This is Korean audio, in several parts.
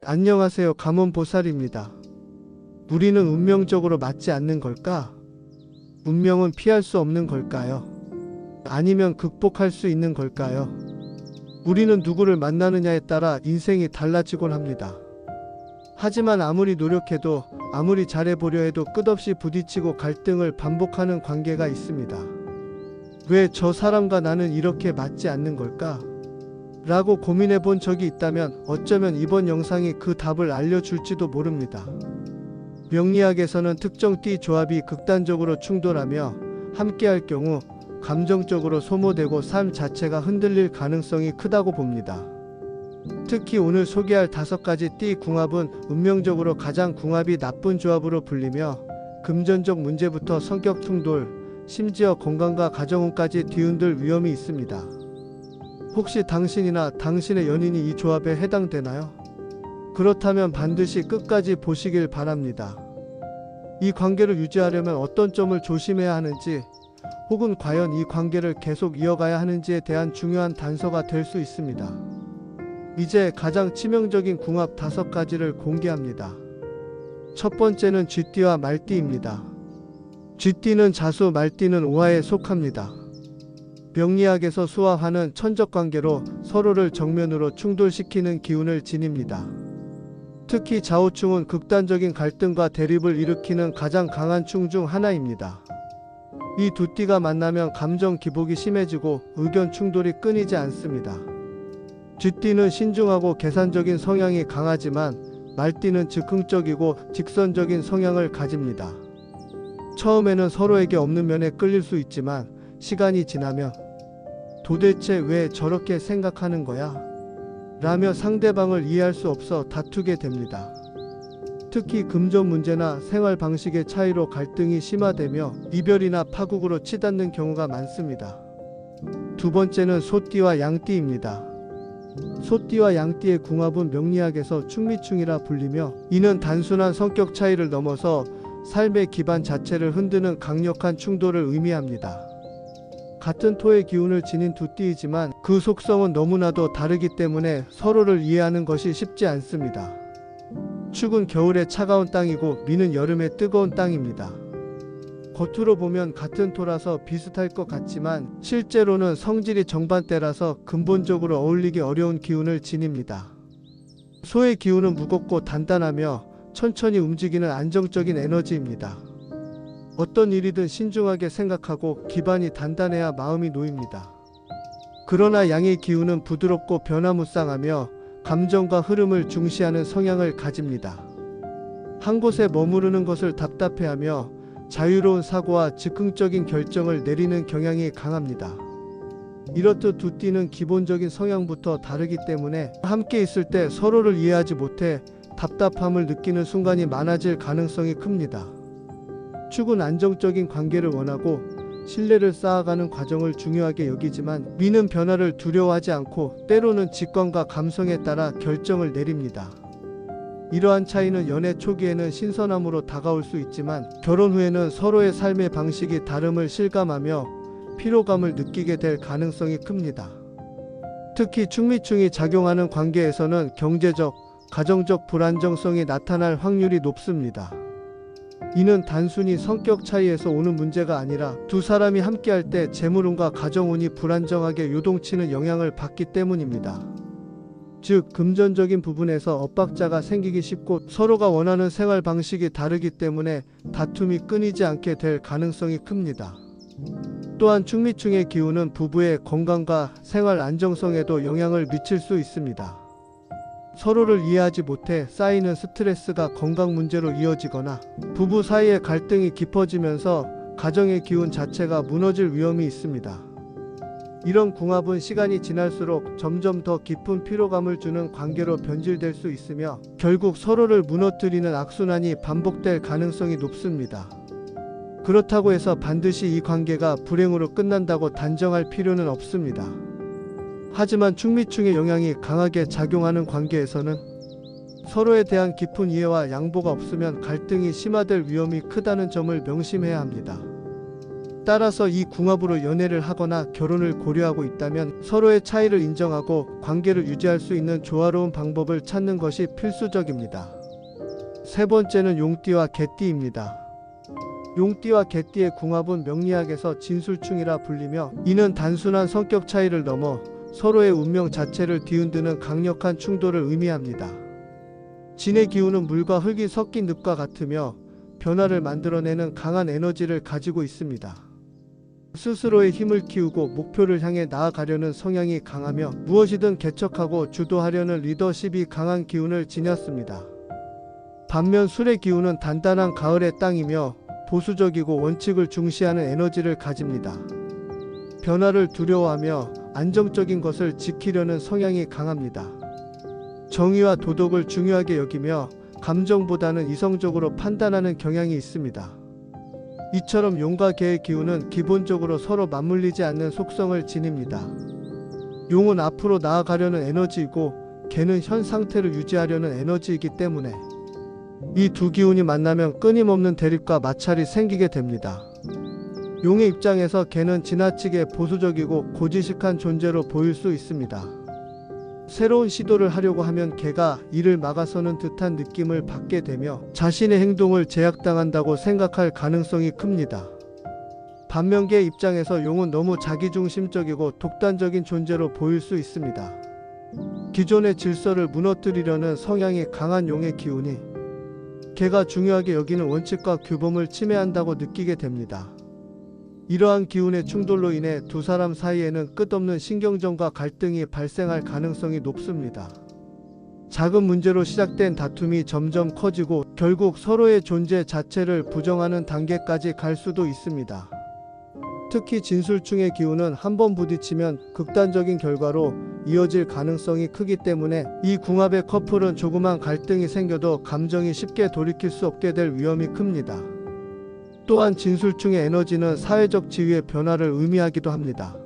안녕하세요. 감원보살입니다. 우리는 운명적으로 맞지 않는 걸까? 운명은 피할 수 없는 걸까요? 아니면 극복할 수 있는 걸까요? 우리는 누구를 만나느냐에 따라 인생이 달라지곤 합니다. 하지만 아무리 노력해도, 아무리 잘해보려 해도 끝없이 부딪히고 갈등을 반복하는 관계가 있습니다. 왜 저 사람과 나는 이렇게 맞지 않는 걸까? 라고 고민해 본 적이 있다면 어쩌면 이번 영상이 그 답을 알려줄지도 모릅니다. 명리학에서는 특정 띠 조합이 극단적으로 충돌하며 함께할 경우 감정적으로 소모되고 삶 자체가 흔들릴 가능성이 크다고 봅니다. 특히 오늘 소개할 5가지 띠 궁합은 운명적으로 가장 궁합이 나쁜 조합으로 불리며 금전적 문제부터 성격 충돌, 심지어 건강과 가정운까지 뒤흔들 위험이 있습니다. 혹시 당신이나 당신의 연인이 이 조합에 해당되나요? 그렇다면 반드시 끝까지 보시길 바랍니다. 이 관계를 유지하려면 어떤 점을 조심해야 하는지, 혹은 과연 이 관계를 계속 이어가야 하는지에 대한 중요한 단서가 될 수 있습니다. 이제 가장 치명적인 궁합 5가지를 공개합니다. 첫 번째는 쥐띠와 말띠입니다. 쥐띠는 자수, 말띠는 오화에 속합니다. 명리학에서 수와 화는 천적관계로 서로를 정면으로 충돌시키는 기운을 지닙니다. 특히 좌우충은 극단적인 갈등과 대립을 일으키는 가장 강한 충 중 하나입니다. 이 두 띠가 만나면 감정 기복이 심해지고 의견 충돌이 끊이지 않습니다. 쥐띠는 신중하고 계산적인 성향이 강하지만 말띠는 즉흥적이고 직선적인 성향을 가집니다. 처음에는 서로에게 없는 면에 끌릴 수 있지만 시간이 지나면 도대체 왜 저렇게 생각하는 거야? 라며 상대방을 이해할 수 없어 다투게 됩니다. 특히 금전 문제나 생활 방식의 차이로 갈등이 심화되며 이별이나 파국으로 치닫는 경우가 많습니다. 두 번째는 소띠와 양띠입니다. 소띠와 양띠의 궁합은 명리학에서 충미충이라 불리며 이는 단순한 성격 차이를 넘어서 삶의 기반 자체를 흔드는 강력한 충돌을 의미합니다. 같은 토의 기운을 지닌 두 띠이지만 그 속성은 너무나도 다르기 때문에 서로를 이해하는 것이 쉽지 않습니다. 축은 겨울의 차가운 땅이고 미는 여름의 뜨거운 땅입니다. 겉으로 보면 같은 토라서 비슷할 것 같지만 실제로는 성질이 정반대라서 근본적으로 어울리기 어려운 기운을 지닙니다. 소의 기운은 무겁고 단단하며 천천히 움직이는 안정적인 에너지입니다. 어떤 일이든 신중하게 생각하고 기반이 단단해야 마음이 놓입니다. 그러나 양의 기운은 부드럽고 변화무쌍하며 감정과 흐름을 중시하는 성향을 가집니다. 한 곳에 머무르는 것을 답답해하며 자유로운 사고와 즉흥적인 결정을 내리는 경향이 강합니다. 이렇듯 두 띠는 기본적인 성향부터 다르기 때문에 함께 있을 때 서로를 이해하지 못해 답답함을 느끼는 순간이 많아질 가능성이 큽니다. 축은 안정적인 관계를 원하고 신뢰를 쌓아가는 과정을 중요하게 여기지만 미는 변화를 두려워하지 않고 때로는 직관과 감성에 따라 결정을 내립니다. 이러한 차이는 연애 초기에는 신선함으로 다가올 수 있지만 결혼 후에는 서로의 삶의 방식이 다름을 실감하며 피로감을 느끼게 될 가능성이 큽니다. 특히 충미충이 작용하는 관계에서는 경제적, 가정적 불안정성이 나타날 확률이 높습니다. 이는 단순히 성격 차이에서 오는 문제가 아니라 두 사람이 함께할 때 재물운과 가정운이 불안정하게 요동치는 영향을 받기 때문입니다. 즉, 금전적인 부분에서 엇박자가 생기기 쉽고 서로가 원하는 생활 방식이 다르기 때문에 다툼이 끊이지 않게 될 가능성이 큽니다. 또한 충미충의 기운은 부부의 건강과 생활 안정성에도 영향을 미칠 수 있습니다. 서로를 이해하지 못해 쌓이는 스트레스가 건강 문제로 이어지거나 부부 사이의 갈등이 깊어지면서 가정의 기운 자체가 무너질 위험이 있습니다. 이런 궁합은 시간이 지날수록 점점 더 깊은 피로감을 주는 관계로 변질될 수 있으며 결국 서로를 무너뜨리는 악순환이 반복될 가능성이 높습니다. 그렇다고 해서 반드시 이 관계가 불행으로 끝난다고 단정할 필요는 없습니다. 하지만 충미충의 영향이 강하게 작용하는 관계에서는 서로에 대한 깊은 이해와 양보가 없으면 갈등이 심화될 위험이 크다는 점을 명심해야 합니다. 따라서 이 궁합으로 연애를 하거나 결혼을 고려하고 있다면 서로의 차이를 인정하고 관계를 유지할 수 있는 조화로운 방법을 찾는 것이 필수적입니다. 세 번째는 용띠와 개띠입니다. 용띠와 개띠의 궁합은 명리학에서 진술충이라 불리며, 이는 단순한 성격 차이를 넘어 서로의 운명 자체를 뒤흔드는 강력한 충돌을 의미합니다. 진의 기운은 물과 흙이 섞인 늪과 같으며 변화를 만들어내는 강한 에너지를 가지고 있습니다. 스스로의 힘을 키우고 목표를 향해 나아가려는 성향이 강하며 무엇이든 개척하고 주도하려는 리더십이 강한 기운을 지녔습니다. 반면 술의 기운은 단단한 가을의 땅이며 보수적이고 원칙을 중시하는 에너지를 가집니다. 변화를 두려워하며 안정적인 것을 지키려는 성향이 강합니다. 정의와 도덕을 중요하게 여기며 감정보다는 이성적으로 판단하는 경향이 있습니다. 이처럼 용과 개의 기운은 기본적으로 서로 맞물리지 않는 속성을 지닙니다. 용은 앞으로 나아가려는 에너지이고 개는 현 상태를 유지하려는 에너지이기 때문에 이 두 기운이 만나면 끊임없는 대립과 마찰이 생기게 됩니다. 용의 입장에서 개는 지나치게 보수적이고 고지식한 존재로 보일 수 있습니다. 새로운 시도를 하려고 하면 개가 이를 막아서는 듯한 느낌을 받게 되며 자신의 행동을 제약당한다고 생각할 가능성이 큽니다. 반면 개의 입장에서 용은 너무 자기중심적이고 독단적인 존재로 보일 수 있습니다. 기존의 질서를 무너뜨리려는 성향이 강한 용의 기운이 개가 중요하게 여기는 원칙과 규범을 침해한다고 느끼게 됩니다. 이러한 기운의 충돌로 인해 두 사람 사이에는 끝없는 신경전과 갈등이 발생할 가능성이 높습니다. 작은 문제로 시작된 다툼이 점점 커지고 결국 서로의 존재 자체를 부정하는 단계까지 갈 수도 있습니다. 특히 진술충의 기운은 한번 부딪히면 극단적인 결과로 이어질 가능성이 크기 때문에 이 궁합의 커플은 조그만 갈등이 생겨도 감정이 쉽게 돌이킬 수 없게 될 위험이 큽니다. 또한 진술충의 에너지는 사회적 지위의 변화를 의미하기도 합니다.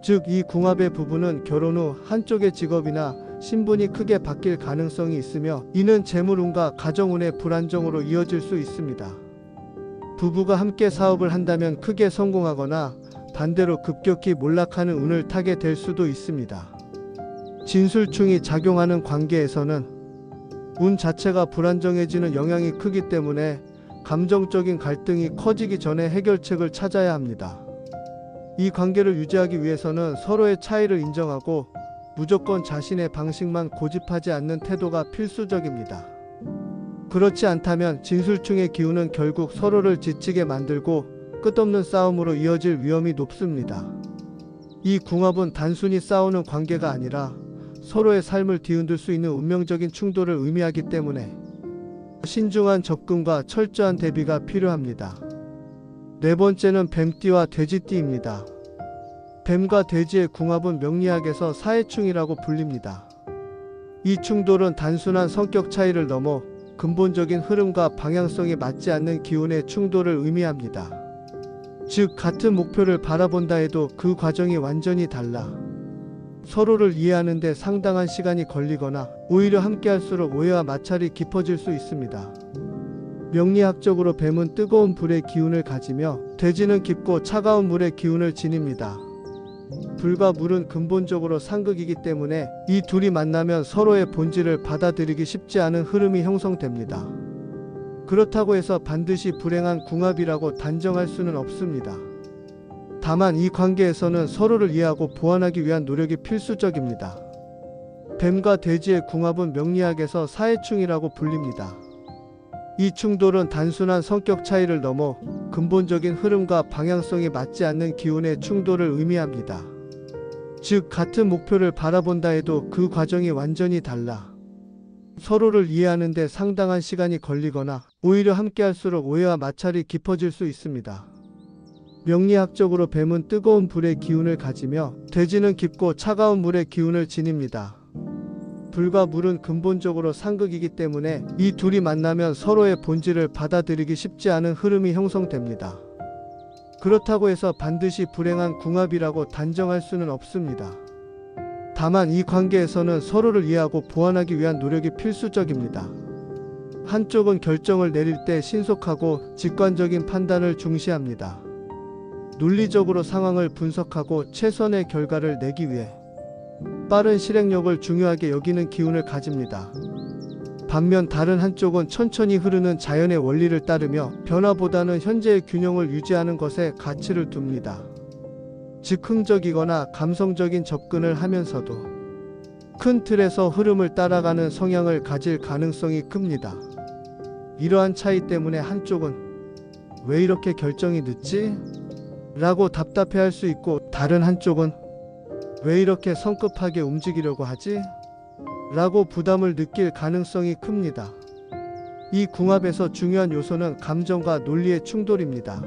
즉, 이 궁합의 부부는 결혼 후 한쪽의 직업이나 신분이 크게 바뀔 가능성이 있으며, 이는 재물운과 가정운의 불안정으로 이어질 수 있습니다. 부부가 함께 사업을 한다면 크게 성공하거나 반대로 급격히 몰락하는 운을 타게 될 수도 있습니다. 진술충이 작용하는 관계에서는 운 자체가 불안정해지는 영향이 크기 때문에 감정적인 갈등이 커지기 전에 해결책을 찾아야 합니다. 이 관계를 유지하기 위해서는 서로의 차이를 인정하고 무조건 자신의 방식만 고집하지 않는 태도가 필수적입니다. 그렇지 않다면 진술충의 기운은 결국 서로를 지치게 만들고 끝없는 싸움으로 이어질 위험이 높습니다. 이 궁합은 단순히 싸우는 관계가 아니라 서로의 삶을 뒤흔들 수 있는 운명적인 충돌을 의미하기 때문에 신중한 접근과 철저한 대비가 필요합니다. 네 번째는 뱀띠와 돼지띠입니다. 뱀과 돼지의 궁합은 명리학에서 사해충이라고 불립니다. 이 충돌은 단순한 성격 차이를 넘어 근본적인 흐름과 방향성이 맞지 않는 기운의 충돌을 의미합니다. 즉, 같은 목표를 바라본다 해도 그 과정이 완전히 달라 서로를 이해하는 데 상당한 시간이 걸리거나 오히려 함께할수록 오해와 마찰이 깊어질 수 있습니다. 명리학적으로 뱀은 뜨거운 불의 기운을 가지며 돼지는 깊고 차가운 물의 기운을 지닙니다. 불과 물은 근본적으로 상극이기 때문에 이 둘이 만나면 서로의 본질을 받아들이기 쉽지 않은 흐름이 형성됩니다. 그렇다고 해서 반드시 불행한 궁합이라고 단정할 수는 없습니다. 다만 이 관계에서는 서로를 이해하고 보완하기 위한 노력이 필수적입니다. 뱀과 돼지의 궁합은 명리학에서 사해충이라고 불립니다. 이 충돌은 단순한 성격 차이를 넘어 근본적인 흐름과 방향성이 맞지 않는 기운의 충돌을 의미합니다. 즉, 같은 목표를 바라본다 해도 그 과정이 완전히 달라 서로를 이해하는 데 상당한 시간이 걸리거나 오히려 함께할수록 오해와 마찰이 깊어질 수 있습니다. 명리학적으로 뱀은 뜨거운 불의 기운을 가지며 돼지는 깊고 차가운 물의 기운을 지닙니다. 불과 물은 근본적으로 상극이기 때문에 이 둘이 만나면 서로의 본질을 받아들이기 쉽지 않은 흐름이 형성됩니다. 그렇다고 해서 반드시 불행한 궁합이라고 단정할 수는 없습니다. 다만 이 관계에서는 서로를 이해하고 보완하기 위한 노력이 필수적입니다. 한쪽은 결정을 내릴 때 신속하고 직관적인 판단을 중시합니다. 논리적으로 상황을 분석하고 최선의 결과를 내기 위해 빠른 실행력을 중요하게 여기는 기운을 가집니다. 반면 다른 한쪽은 천천히 흐르는 자연의 원리를 따르며 변화보다는 현재의 균형을 유지하는 것에 가치를 둡니다. 즉흥적이거나 감성적인 접근을 하면서도 큰 틀에서 흐름을 따라가는 성향을 가질 가능성이 큽니다. 이러한 차이 때문에 한쪽은 왜 이렇게 결정이 늦지? 라고 답답해할 수 있고, 다른 한쪽은 왜 이렇게 성급하게 움직이려고 하지? 라고 부담을 느낄 가능성이 큽니다. 이 궁합에서 중요한 요소는 감정과 논리의 충돌입니다.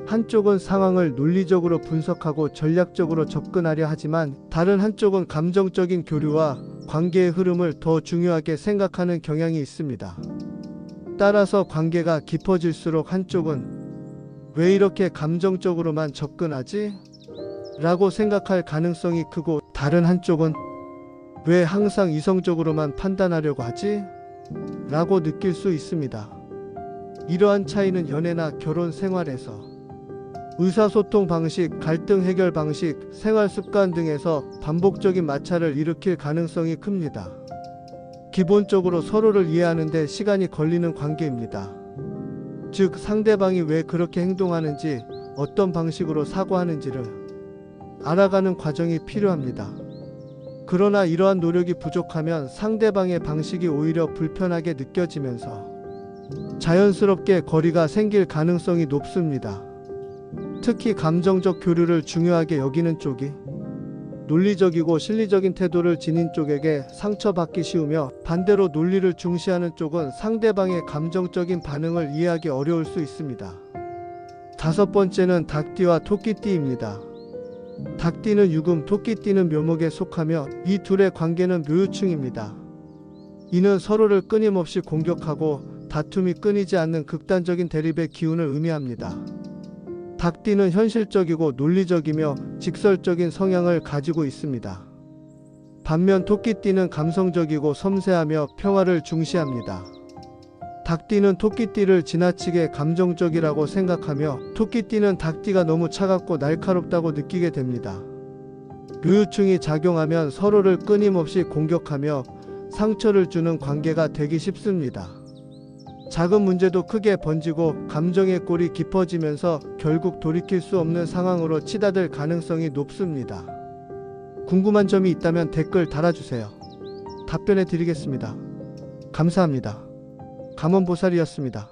한쪽은 상황을 논리적으로 분석하고 전략적으로 접근하려 하지만, 다른 한쪽은 감정적인 교류와 관계의 흐름을 더 중요하게 생각하는 경향이 있습니다. 따라서 관계가 깊어질수록 한쪽은 왜 이렇게 감정적으로만 접근하지? 라고 생각할 가능성이 크고, 다른 한쪽은 왜 항상 이성적으로만 판단하려고 하지? 라고 느낄 수 있습니다. 이러한 차이는 연애나 결혼 생활에서 의사소통 방식, 갈등 해결 방식, 생활 습관 등에서 반복적인 마찰을 일으킬 가능성이 큽니다. 기본적으로 서로를 이해하는 데 시간이 걸리는 관계입니다. 즉, 상대방이 왜 그렇게 행동하는지, 어떤 방식으로 사고하는지를 알아가는 과정이 필요합니다. 그러나 이러한 노력이 부족하면 상대방의 방식이 오히려 불편하게 느껴지면서 자연스럽게 거리가 생길 가능성이 높습니다. 특히 감정적 교류를 중요하게 여기는 쪽이 논리적이고 실리적인 태도를 지닌 쪽에게 상처받기 쉬우며, 반대로 논리를 중시하는 쪽은 상대방의 감정적인 반응을 이해하기 어려울 수 있습니다. 다섯 번째는 닭띠와 토끼띠입니다. 닭띠는 유금, 토끼띠는 묘목에 속하며 이 둘의 관계는 묘유충입니다. 이는 서로를 끊임없이 공격하고 다툼이 끊이지 않는 극단적인 대립의 기운을 의미합니다. 닭띠는 현실적이고 논리적이며 직설적인 성향을 가지고 있습니다. 반면 토끼띠는 감성적이고 섬세하며 평화를 중시합니다. 닭띠는 토끼띠를 지나치게 감정적이라고 생각하며, 토끼띠는 닭띠가 너무 차갑고 날카롭다고 느끼게 됩니다. 묘유충이 작용하면 서로를 끊임없이 공격하며 상처를 주는 관계가 되기 쉽습니다. 작은 문제도 크게 번지고 감정의 골이 깊어지면서 결국 돌이킬 수 없는 상황으로 치닫을 가능성이 높습니다. 궁금한 점이 있다면 댓글 달아주세요. 답변해 드리겠습니다. 감사합니다. 감원보살이었습니다.